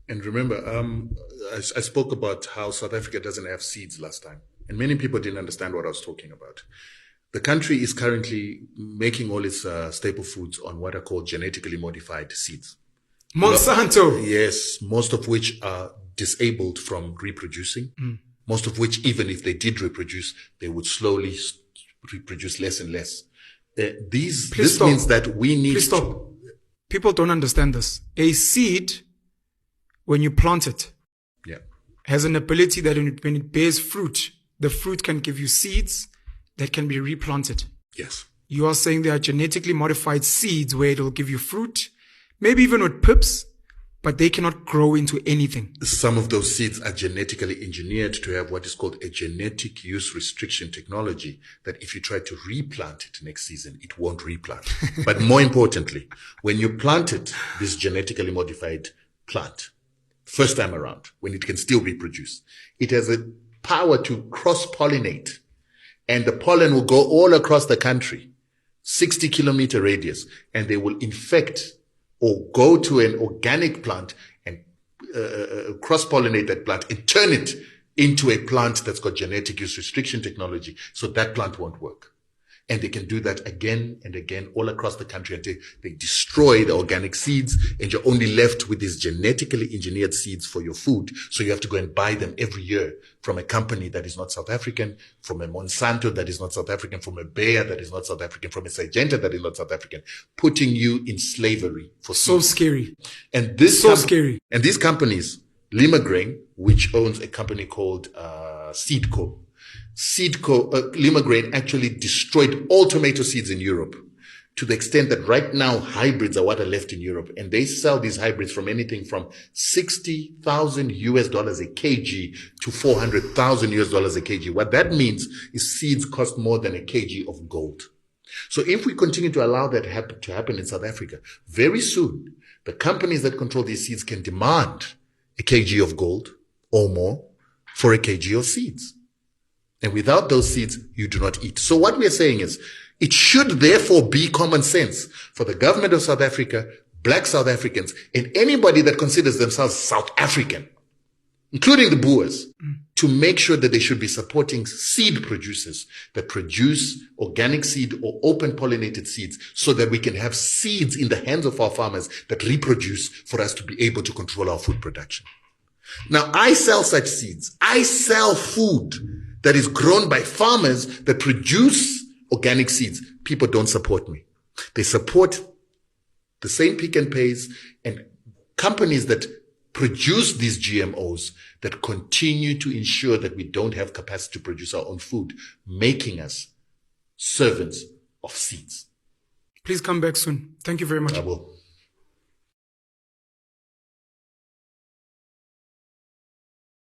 And remember, I spoke about how South Africa doesn't have seeds last time, and many people didn't understand what I was talking about. The country is currently making all its staple foods on what are called genetically modified seeds. Monsanto. Yes, most of which are disabled from reproducing. Most of which, even if they did reproduce, they would slowly reproduce less and less. This means that we need Please stop. People don't understand this. A seed, when you plant it, has an ability that when it bears fruit, the fruit can give you seeds that can be replanted. Yes. You are saying there are genetically modified seeds where it will give you fruit, maybe even with pips, but they cannot grow into anything. Some of those seeds are genetically engineered to have what is called a genetic use restriction technology, that if you try to replant it next season, it won't replant. But more importantly, when you plant it, this genetically modified plant, first time around, when it can still reproduce, it has a power to cross-pollinate, and the pollen will go all across the country, 60-kilometer radius, and they will infect or go to an organic plant and cross-pollinate that plant and turn it into a plant that's got genetic use restriction technology, so that plant won't work. And they can do that again and again all across the country until they destroy the organic seeds, and you're only left with these genetically engineered seeds for your food. So you have to go and buy them every year from a company that is not South African, from a Monsanto that is not South African, from a Bayer that is not South African, from a Syngenta that is not South African, putting you in slavery for seeds. So scary. And this scary. And these companies, Lima Grain, which owns a company called Seedco, Lima Grain actually destroyed all tomato seeds in Europe, to the extent that right now hybrids are what are left in Europe, and they sell these hybrids from anything from $60,000 a kg to $400,000 a kg. What that means is seeds cost more than a kg of gold. So if we continue to allow that to happen in South Africa, very soon the companies that control these seeds can demand a kg of gold or more for a kg of seeds. And without those seeds, you do not eat. So what we are saying is, it should therefore be common sense for the government of South Africa, black South Africans, and anybody that considers themselves South African, including the Boers, to make sure that they should be supporting seed producers that produce organic seed or open pollinated seeds, so that we can have seeds in the hands of our farmers that reproduce for us to be able to control our food production. Now, I sell such seeds. I sell food that is grown by farmers that produce organic seeds. People don't support me. They support the same Pick and Pays and companies that produce these GMOs that continue to ensure that we don't have capacity to produce our own food, making us servants of seeds. Please come back soon. Thank you very much. I will.